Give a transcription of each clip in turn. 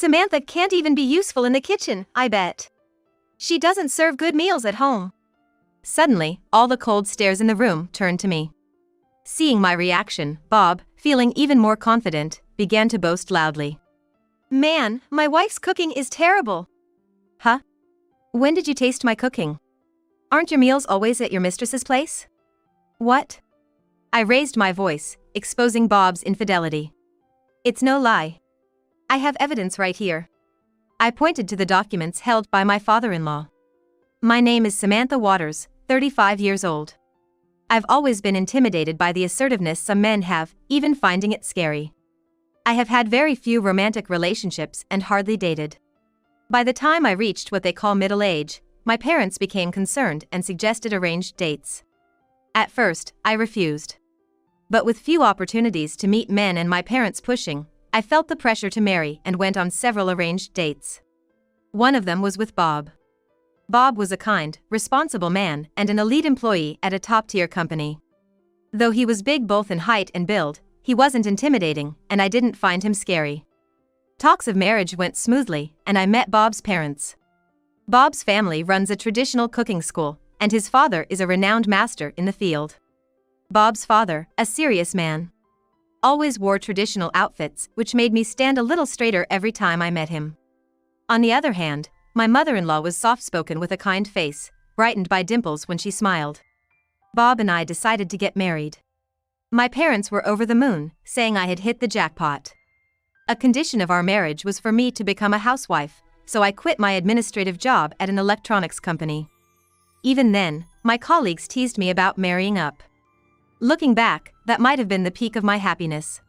Samantha can't even be useful in the kitchen, I bet. She doesn't serve good meals at home. Suddenly, all the cold stares in the room turned to me. Seeing my reaction, Bob, feeling even more confident, began to boast loudly. Man, my wife's cooking is terrible. Huh? When did you taste my cooking? Aren't your meals always at your mistress's place? What? I raised my voice, exposing Bob's infidelity. It's no lie. I have evidence right here. I pointed to the documents held by my father-in-law. My name is Samantha Waters, 35 years old. I've always been intimidated by the assertiveness some men have, even finding it scary. I have had very few romantic relationships and hardly dated. By the time I reached what they call middle age, my parents became concerned and suggested arranged dates. At first, I refused. But with few opportunities to meet men and my parents pushing, I felt the pressure to marry and went on several arranged dates. One of them was with Bob. Bob was a kind, responsible man and an elite employee at a top-tier company. Though he was big both in height and build, he wasn't intimidating, and I didn't find him scary. Talks of marriage went smoothly, and I met Bob's parents. Bob's family runs a traditional cooking school, and his father is a renowned master in the field. Bob's father, a serious man, always wore traditional outfits, which made me stand a little straighter every time I met him. On the other hand, my mother-in-law was soft-spoken with a kind face, brightened by dimples when she smiled. Bob and I decided to get married. My parents were over the moon, saying I had hit the jackpot. A condition of our marriage was for me to become a housewife, so I quit my administrative job at an electronics company. Even then, my colleagues teased me about marrying up. Looking back, that might have been the peak of my happiness.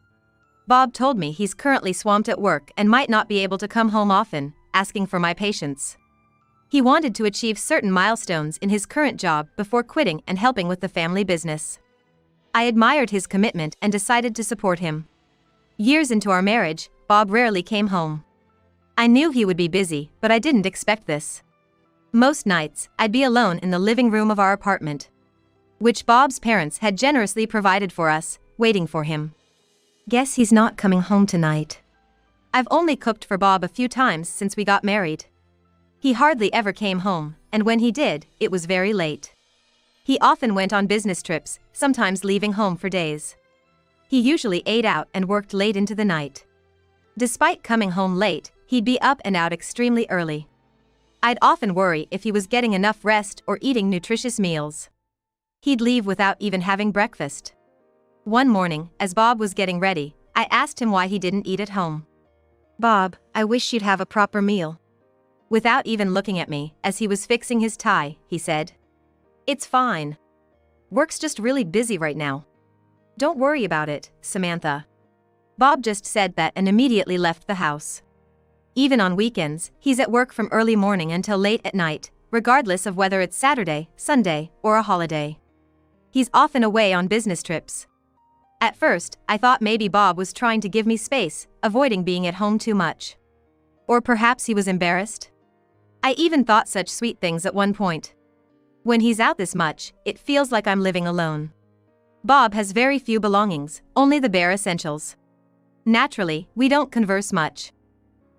Bob told me he's currently swamped at work and might not be able to come home often, asking for my patience. He wanted to achieve certain milestones in his current job before quitting and helping with the family business. I admired his commitment and decided to support him. Years into our marriage, Bob rarely came home. I knew he would be busy, but I didn't expect this. Most nights, I'd be alone in the living room of our apartment, which Bob's parents had generously provided for us, waiting for him. Guess he's not coming home tonight. I've only cooked for Bob a few times since we got married. He hardly ever came home, and when he did, it was very late. He often went on business trips, sometimes leaving home for days. He usually ate out and worked late into the night. Despite coming home late, he'd be up and out extremely early. I'd often worry if he was getting enough rest or eating nutritious meals. He'd leave without even having breakfast. One morning, as Bob was getting ready, I asked him why he didn't eat at home. Bob, I wish you'd have a proper meal. Without even looking at me, as he was fixing his tie, he said, It's fine. Work's just really busy right now. Don't worry about it, Samantha. Bob just said that and immediately left the house. Even on weekends, he's at work from early morning until late at night, regardless of whether it's Saturday, Sunday, or a holiday. He's often away on business trips. At first, I thought maybe Bob was trying to give me space, avoiding being at home too much. Or perhaps he was embarrassed. I even thought such sweet things at one point. When he's out this much, it feels like I'm living alone. Bob has very few belongings, only the bare essentials. Naturally, we don't converse much.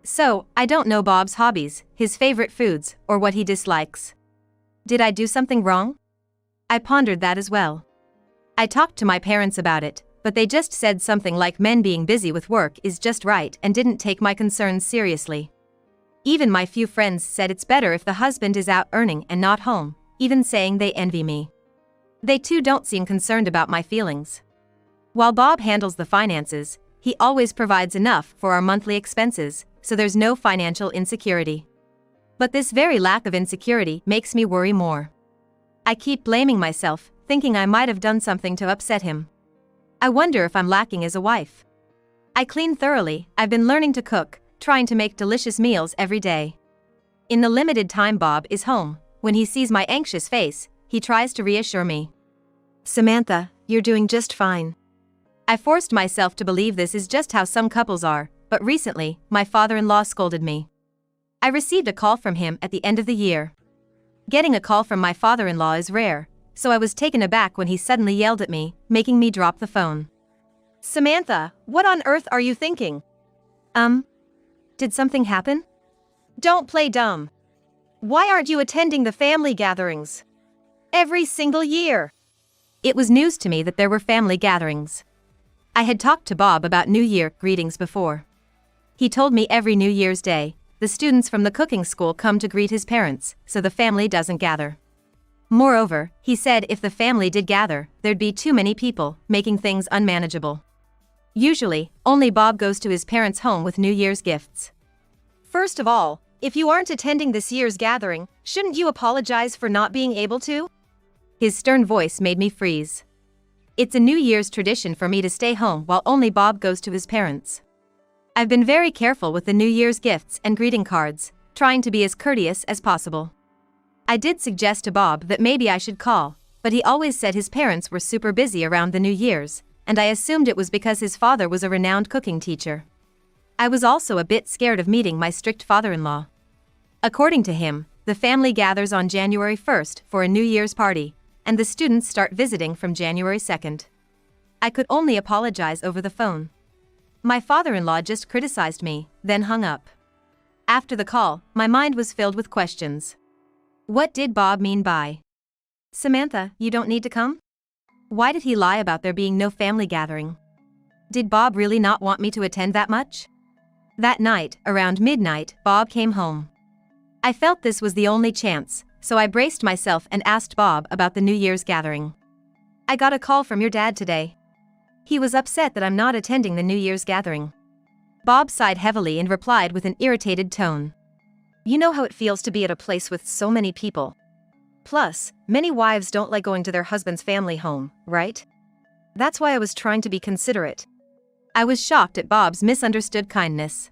So, I don't know Bob's hobbies, his favorite foods, or what he dislikes. Did I do something wrong? I pondered that as well. I talked to my parents about it, but they just said something like men being busy with work is just right and didn't take my concerns seriously. Even my few friends said it's better if the husband is out earning and not home, even saying they envy me. They too don't seem concerned about my feelings. While Bob handles the finances, he always provides enough for our monthly expenses, so there's no financial insecurity. But this very lack of insecurity makes me worry more. I keep blaming myself, thinking I might have done something to upset him. I wonder if I'm lacking as a wife. I clean thoroughly, I've been learning to cook, trying to make delicious meals every day. In the limited time Bob is home, when he sees my anxious face, he tries to reassure me. Samantha, you're doing just fine. I forced myself to believe this is just how some couples are, but recently, my father-in-law scolded me. I received a call from him at the end of the year. Getting a call from my father-in-law is rare, so I was taken aback when he suddenly yelled at me, making me drop the phone. Samantha, what on earth are you thinking? Did something happen? Don't play dumb. Why aren't you attending the family gatherings? Every single year. It was news to me that there were family gatherings. I had talked to Bob about New Year greetings before. He told me every New Year's Day, the students from the cooking school come to greet his parents, so the family doesn't gather. Moreover, he said if the family did gather, there'd be too many people, making things unmanageable. Usually, only Bob goes to his parents' home with New Year's gifts. First of all, if you aren't attending this year's gathering, shouldn't you apologize for not being able to? His stern voice made me freeze. It's a New Year's tradition for me to stay home while only Bob goes to his parents. I've been very careful with the New Year's gifts and greeting cards, trying to be as courteous as possible. I did suggest to Bob that maybe I should call, but he always said his parents were super busy around the New Year's, and I assumed it was because his father was a renowned cooking teacher. I was also a bit scared of meeting my strict father-in-law. According to him, the family gathers on January 1st for a New Year's party, and the students start visiting from January 2nd. I could only apologize over the phone. My father-in-law just criticized me, then hung up. After the call, my mind was filled with questions. What did Bob mean by, "Samantha, you don't need to come"? Why did he lie about there being no family gathering? Did Bob really not want me to attend that much? That night, around midnight, Bob came home. I felt this was the only chance, so I braced myself and asked Bob about the New Year's gathering. "I got a call from your dad today. He was upset that I'm not attending the New Year's gathering." Bob sighed heavily and replied with an irritated tone. "You know how it feels to be at a place with so many people. Plus, many wives don't like going to their husband's family home, right? That's why I was trying to be considerate." I was shocked at Bob's misunderstood kindness.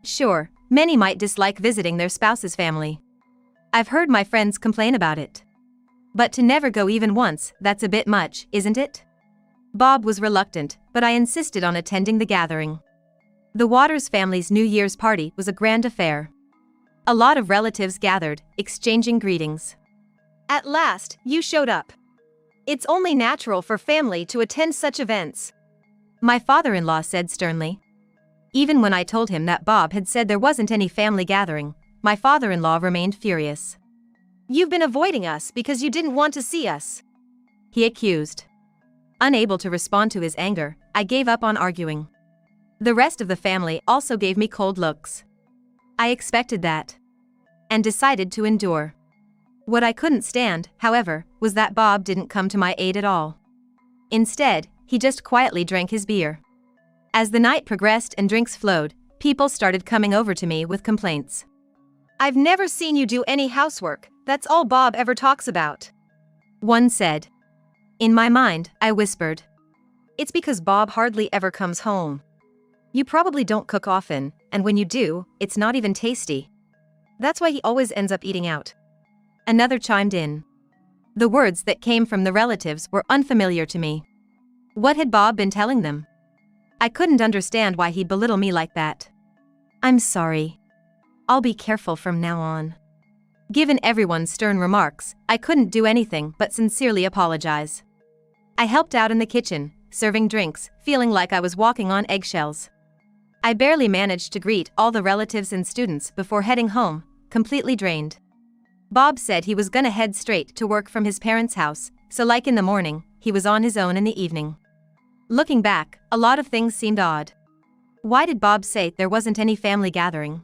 Sure, many might dislike visiting their spouse's family. I've heard my friends complain about it. But to never go even once, that's a bit much, isn't it? Bob was reluctant, but I insisted on attending the gathering. The Waters family's New Year's party was a grand affair. A lot of relatives gathered, exchanging greetings. "At last, you showed up. It's only natural for family to attend such events," my father-in-law said sternly. Even when I told him that Bob had said there wasn't any family gathering, my father-in-law remained furious. "You've been avoiding us because you didn't want to see us," he accused. Unable to respond to his anger, I gave up on arguing. The rest of the family also gave me cold looks. I expected that, and decided to endure. What I couldn't stand, however, was that Bob didn't come to my aid at all. Instead, he just quietly drank his beer. As the night progressed and drinks flowed, people started coming over to me with complaints. "I've never seen you do any housework, that's all Bob ever talks about," one said. In my mind, I whispered, "It's because Bob hardly ever comes home. You probably don't cook often, and when you do, it's not even tasty. That's why he always ends up eating out." Another chimed in. The words that came from the relatives were unfamiliar to me. What had Bob been telling them? I couldn't understand why he'd belittle me like that. "I'm sorry. I'll be careful from now on." Given everyone's stern remarks, I couldn't do anything but sincerely apologize. I helped out in the kitchen, serving drinks, feeling like I was walking on eggshells. I barely managed to greet all the relatives and students before heading home, completely drained. Bob said he was gonna head straight to work from his parents' house, so like in the morning, he was on his own in the evening. Looking back, a lot of things seemed odd. Why did Bob say there wasn't any family gathering?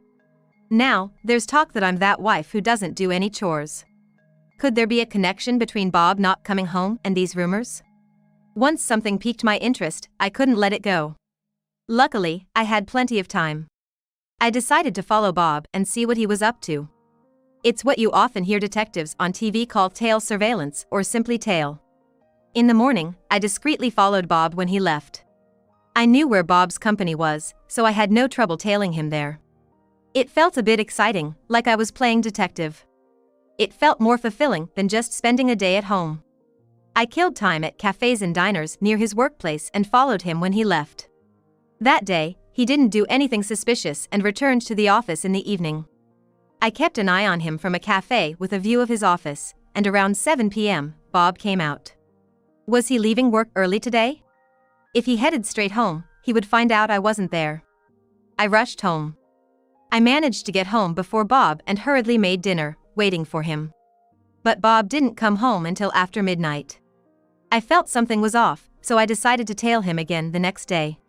Now, there's talk that I'm that wife who doesn't do any chores. Could there be a connection between Bob not coming home and these rumors? Once something piqued my interest, I couldn't let it go. Luckily, I had plenty of time. I decided to follow Bob and see what he was up to. It's what you often hear detectives on TV call tail surveillance or simply tail. In the morning, I discreetly followed Bob when he left. I knew where Bob's company was, so I had no trouble tailing him there. It felt a bit exciting, like I was playing detective. It felt more fulfilling than just spending a day at home. I killed time at cafes and diners near his workplace and followed him when he left. That day, he didn't do anything suspicious and returned to the office in the evening. I kept an eye on him from a cafe with a view of his office, and around 7 p.m., Bob came out. Was he leaving work early today? If he headed straight home, he would find out I wasn't there. I rushed home. I managed to get home before Bob and hurriedly made dinner, waiting for him. But Bob didn't come home until after midnight. I felt something was off, so I decided to tail him again the next day.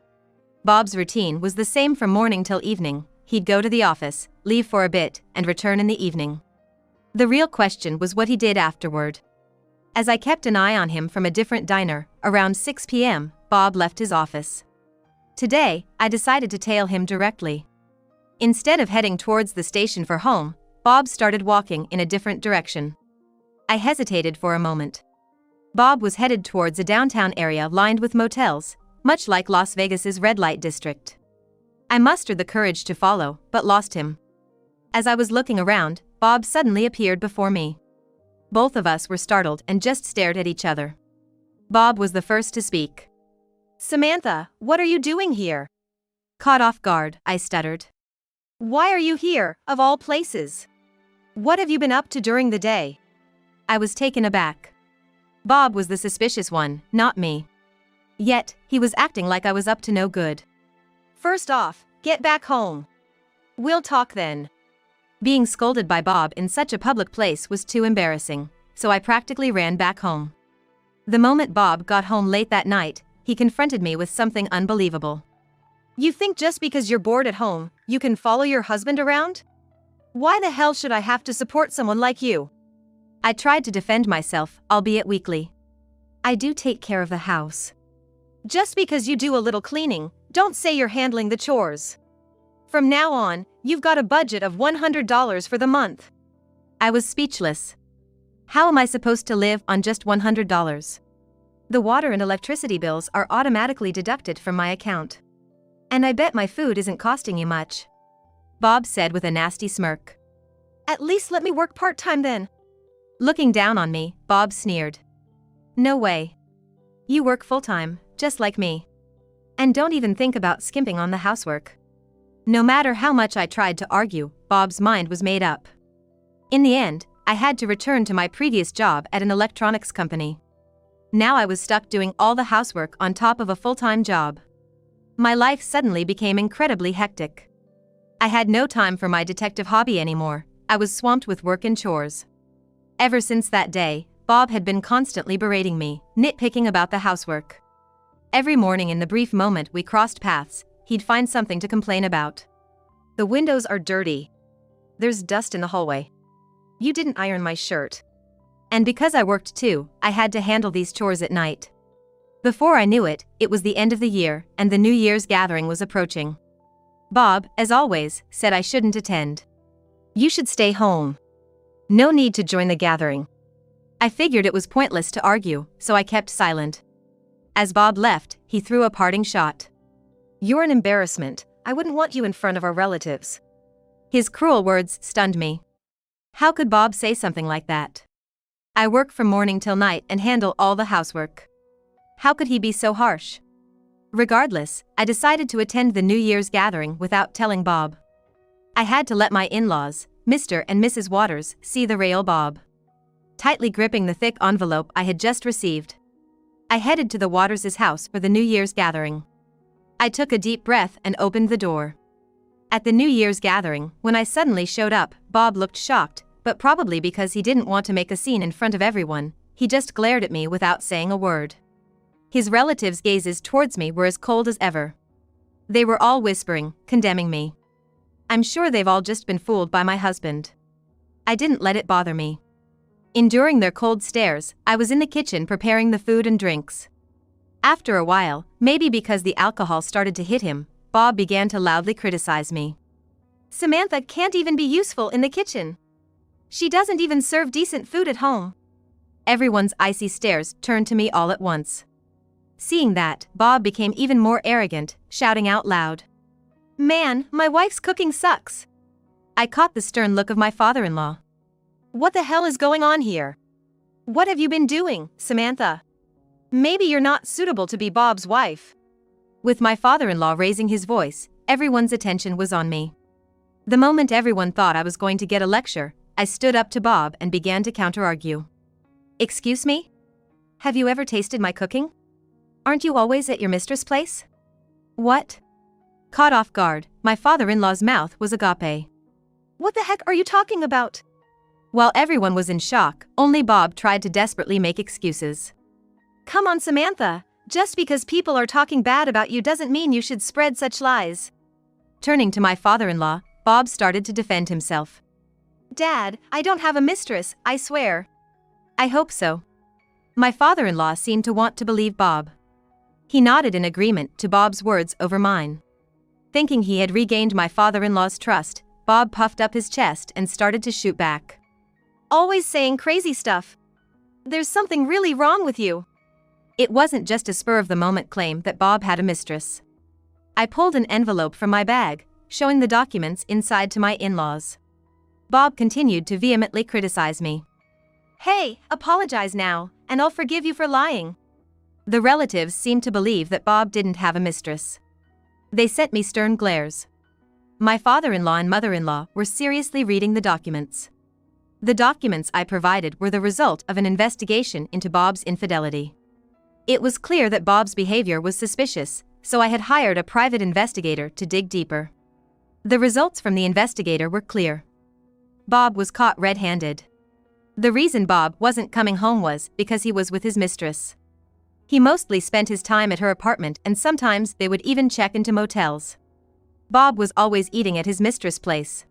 Bob's routine was the same from morning till evening. He'd go to the office, leave for a bit, and return in the evening. The real question was what he did afterward. As I kept an eye on him from a different diner, around 6 p.m., Bob left his office. Today, I decided to tail him directly. Instead of heading towards the station for home, Bob started walking in a different direction. I hesitated for a moment. Bob was headed towards a downtown area lined with motels, much like Las Vegas's red light district. I mustered the courage to follow, but lost him. As I was looking around, Bob suddenly appeared before me. Both of us were startled and just stared at each other. Bob was the first to speak. "Samantha, what are you doing here?" Caught off guard, I stuttered. "Why are you here, of all places? What have you been up to during the day?" I was taken aback. Bob was the suspicious one, not me. Yet, he was acting like I was up to no good. "First off, get back home. We'll talk then." Being scolded by Bob in such a public place was too embarrassing, so I practically ran back home. The moment Bob got home late that night, he confronted me with something unbelievable. "You think just because you're bored at home, you can follow your husband around? Why the hell should I have to support someone like you?" I tried to defend myself, albeit weakly. "I do take care of the house." "Just because you do a little cleaning, don't say you're handling the chores. From now on, you've got a budget of $100 for the month." I was speechless. How am I supposed to live on just $100? The water and electricity bills are automatically deducted from my account. And I bet my food isn't costing you much. Bob said with a nasty smirk. "At least let me work part-time then." Looking down on me, Bob sneered. "No way. You work full-time, just like me. And don't even think about skimping on the housework." No matter how much I tried to argue, Bob's mind was made up. In the end, I had to return to my previous job at an electronics company. Now I was stuck doing all the housework on top of a full-time job. My life suddenly became incredibly hectic. I had no time for my detective hobby anymore. I was swamped with work and chores. Ever since that day, Bob had been constantly berating me, nitpicking about the housework. Every morning in the brief moment we crossed paths, he'd find something to complain about. "The windows are dirty. There's dust in the hallway. You didn't iron my shirt." And because I worked too, I had to handle these chores at night. Before I knew it, it was the end of the year, and the New Year's gathering was approaching. Bob, as always, said I shouldn't attend. "You should stay home. No need to join the gathering." I figured it was pointless to argue, so I kept silent. As Bob left, he threw a parting shot. "You're an embarrassment. I wouldn't want you in front of our relatives." His cruel words stunned me. How could Bob say something like that? I work from morning till night and handle all the housework. How could he be so harsh? Regardless, I decided to attend the New Year's gathering without telling Bob. I had to let my in-laws, Mr. and Mrs. Waters, see the real Bob. Tightly gripping the thick envelope I had just received, I headed to the Waters' house for the New Year's gathering. I took a deep breath and opened the door. At the New Year's gathering, when I suddenly showed up, Bob looked shocked, but probably because he didn't want to make a scene in front of everyone, he just glared at me without saying a word. His relatives' gazes towards me were as cold as ever. They were all whispering, condemning me. I'm sure they've all just been fooled by my husband. I didn't let it bother me. Enduring their cold stares, I was in the kitchen preparing the food and drinks. After a while, maybe because the alcohol started to hit him, Bob began to loudly criticize me. "Samantha can't even be useful in the kitchen. She doesn't even serve decent food at home." Everyone's icy stares turned to me all at once. Seeing that, Bob became even more arrogant, shouting out loud. "Man, my wife's cooking sucks." I caught the stern look of my father-in-law. "What the hell is going on here? What have you been doing, Samantha? Maybe you're not suitable to be Bob's wife." With my father-in-law raising his voice, everyone's attention was on me. The moment everyone thought I was going to get a lecture, I stood up to Bob and began to counter-argue. "Excuse me? Have you ever tasted my cooking? Aren't you always at your mistress' place? What? Caught off guard, my father-in-law's mouth was agape. What the heck are you talking about? While everyone was in shock, only Bob tried to desperately make excuses. Come on, Samantha. Just because people are talking bad about you doesn't mean you should spread such lies. Turning to my father-in-law, Bob started to defend himself. Dad, I don't have a mistress, I swear. I hope so. My father-in-law seemed to want to believe Bob. He nodded in agreement to Bob's words over mine. Thinking he had regained my father-in-law's trust, Bob puffed up his chest and started to shoot back. Always saying crazy stuff. There's something really wrong with you. It wasn't just a spur-of-the-moment claim that Bob had a mistress. I pulled an envelope from my bag, showing the documents inside to my in-laws. Bob continued to vehemently criticize me. Hey, apologize now, and I'll forgive you for lying. The relatives seemed to believe that Bob didn't have a mistress. They sent me stern glares. My father-in-law and mother-in-law were seriously reading the documents. The documents I provided were the result of an investigation into Bob's infidelity. It was clear that Bob's behavior was suspicious, so I had hired a private investigator to dig deeper. The results from the investigator were clear. Bob was caught red-handed. The reason Bob wasn't coming home was because he was with his mistress. He mostly spent his time at her apartment, and sometimes they would even check into motels. Bob was always eating at his mistress' place.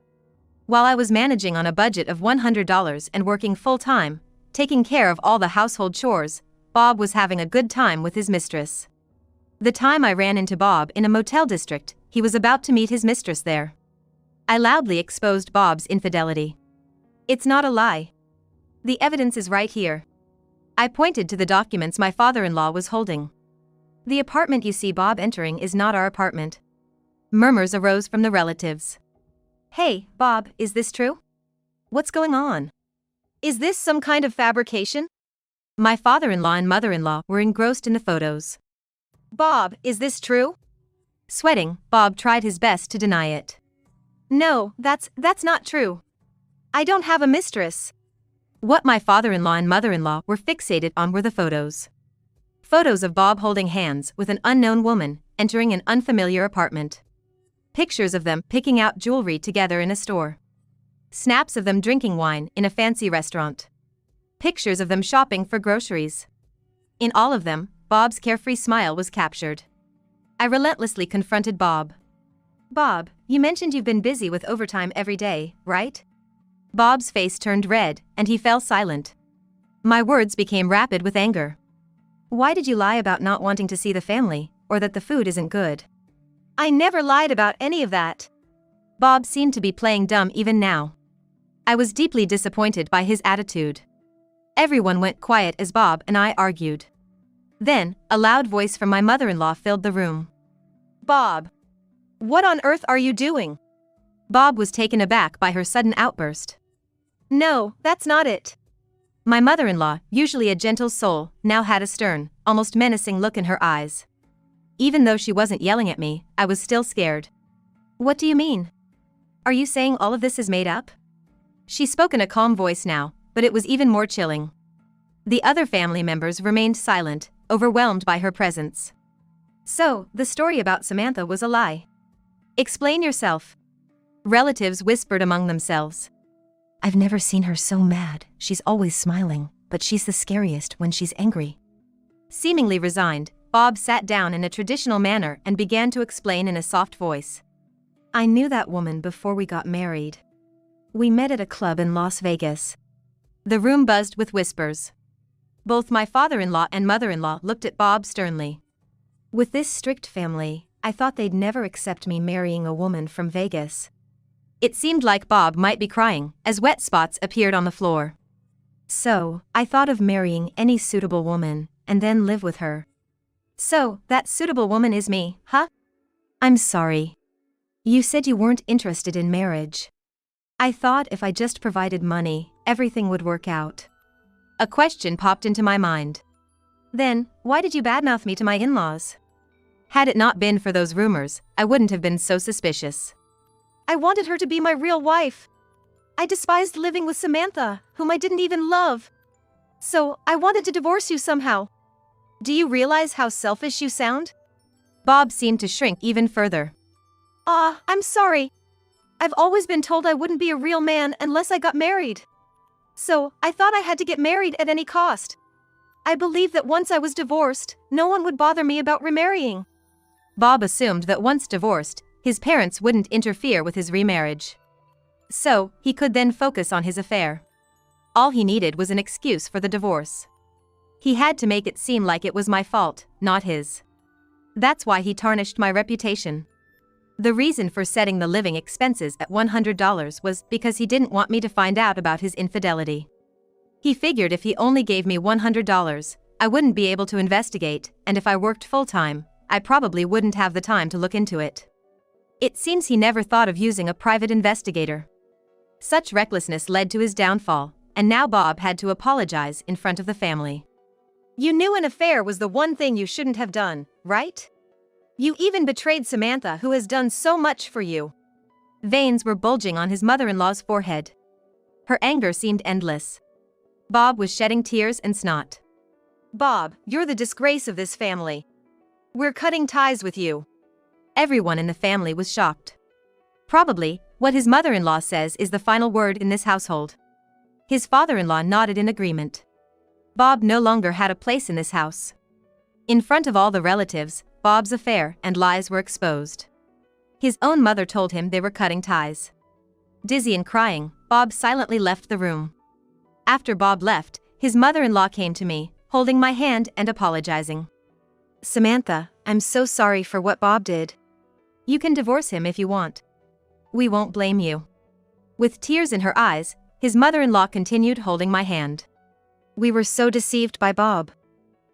While I was managing on a budget of $100 and working full-time, taking care of all the household chores, Bob was having a good time with his mistress. The time I ran into Bob in a motel district, he was about to meet his mistress there. I loudly exposed Bob's infidelity. It's not a lie. The evidence is right here. I pointed to the documents my father-in-law was holding. The apartment you see Bob entering is not our apartment. Murmurs arose from the relatives. Hey, Bob, is this true? What's going on? Is this some kind of fabrication? My father-in-law and mother-in-law were engrossed in the photos. Bob, is this true? Sweating, Bob tried his best to deny it. No, that's not true. I don't have a mistress. What my father-in-law and mother-in-law were fixated on were the photos. Photos of Bob holding hands with an unknown woman, entering an unfamiliar apartment. Pictures of them picking out jewelry together in a store. Snaps of them drinking wine in a fancy restaurant. Pictures of them shopping for groceries. In all of them, Bob's carefree smile was captured. I relentlessly confronted Bob. Bob, you mentioned you've been busy with overtime every day, right? Bob's face turned red, and he fell silent. My words became rapid with anger. Why did you lie about not wanting to see the family, or that the food isn't good? I never lied about any of that. Bob seemed to be playing dumb even now. I was deeply disappointed by his attitude. Everyone went quiet as Bob and I argued. Then, a loud voice from my mother-in-law filled the room. Bob! What on earth are you doing? Bob was taken aback by her sudden outburst. No, that's not it. My mother-in-law, usually a gentle soul, now had a stern, almost menacing look in her eyes. Even though she wasn't yelling at me, I was still scared. What do you mean? Are you saying all of this is made up? She spoke in a calm voice now, but it was even more chilling. The other family members remained silent, overwhelmed by her presence. So, the story about Samantha was a lie. Explain yourself. Relatives whispered among themselves. I've never seen her so mad. She's always smiling, but she's the scariest when she's angry. Seemingly resigned, Bob sat down in a traditional manner and began to explain in a soft voice. I knew that woman before we got married. We met at a club in Las Vegas. The room buzzed with whispers. Both my father-in-law and mother-in-law looked at Bob sternly. With this strict family, I thought they'd never accept me marrying a woman from Vegas. It seemed like Bob might be crying, as wet spots appeared on the floor. So, I thought of marrying any suitable woman, and then live with her. So, that suitable woman is me, huh? I'm sorry. You said you weren't interested in marriage. I thought if I just provided money, everything would work out. A question popped into my mind. Then, why did you badmouth me to my in-laws? Had it not been for those rumors, I wouldn't have been so suspicious. I wanted her to be my real wife. I despised living with Samantha, whom I didn't even love. So, I wanted to divorce you somehow. Do you realize how selfish you sound? Bob seemed to shrink even further. I'm sorry. I've always been told I wouldn't be a real man unless I got married. So, I thought I had to get married at any cost. I believed that once I was divorced, no one would bother me about remarrying. Bob assumed that once divorced, his parents wouldn't interfere with his remarriage. So, he could then focus on his affair. All he needed was an excuse for the divorce. He had to make it seem like it was my fault, not his. That's why he tarnished my reputation. The reason for setting the living expenses at $100 was because he didn't want me to find out about his infidelity. He figured if he only gave me $100, I wouldn't be able to investigate, and if I worked full-time, I probably wouldn't have the time to look into it. It seems he never thought of using a private investigator. Such recklessness led to his downfall, and now Bob had to apologize in front of the family. You knew an affair was the one thing you shouldn't have done, right? You even betrayed Samantha, who has done so much for you. Veins were bulging on his mother-in-law's forehead. Her anger seemed endless. Bob was shedding tears and snot. Bob, you're the disgrace of this family. We're cutting ties with you. Everyone in the family was shocked. Probably, what his mother-in-law says is the final word in this household. His father-in-law nodded in agreement. Bob no longer had a place in this house. In front of all the relatives, Bob's affair and lies were exposed. His own mother told him they were cutting ties. Dizzy and crying, Bob silently left the room. After Bob left, his mother-in-law came to me, holding my hand and apologizing. Samantha, I'm so sorry for what Bob did. You can divorce him if you want. We won't blame you. With tears in her eyes, his mother-in-law continued holding my hand. We were so deceived by Bob.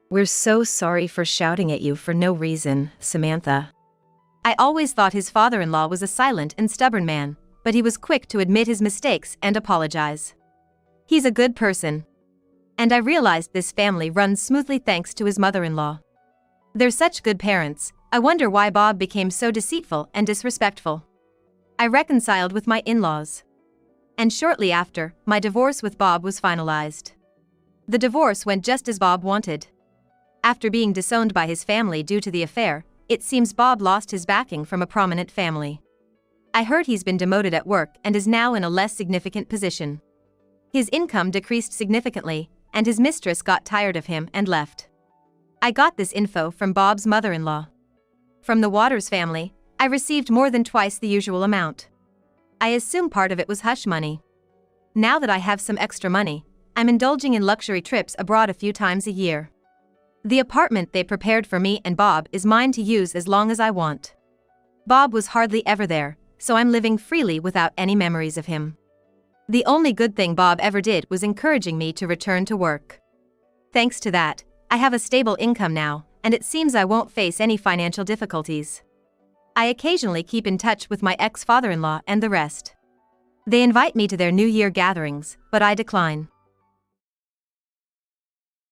We're so sorry for shouting at you for no reason, Samantha. I always thought his father-in-law was a silent and stubborn man, but he was quick to admit his mistakes and apologize. He's a good person. And I realized this family runs smoothly thanks to his mother-in-law. They're such good parents. I wonder why Bob became so deceitful and disrespectful. I reconciled with my in-laws. And shortly after, my divorce with Bob was finalized. The divorce went just as Bob wanted. After being disowned by his family due to the affair, it seems Bob lost his backing from a prominent family. I heard he's been demoted at work and is now in a less significant position. His income decreased significantly, and his mistress got tired of him and left. I got this info from Bob's mother-in-law. From the Waters family, I received more than twice the usual amount. I assume part of it was hush money. Now that I have some extra money, I'm indulging in luxury trips abroad a few times a year. The apartment they prepared for me and Bob is mine to use as long as I want. Bob was hardly ever there, so I'm living freely without any memories of him. The only good thing Bob ever did was encouraging me to return to work. Thanks to that, I have a stable income now, and it seems I won't face any financial difficulties. I occasionally keep in touch with my ex-father-in-law and the rest. They invite me to their New Year gatherings, but I decline.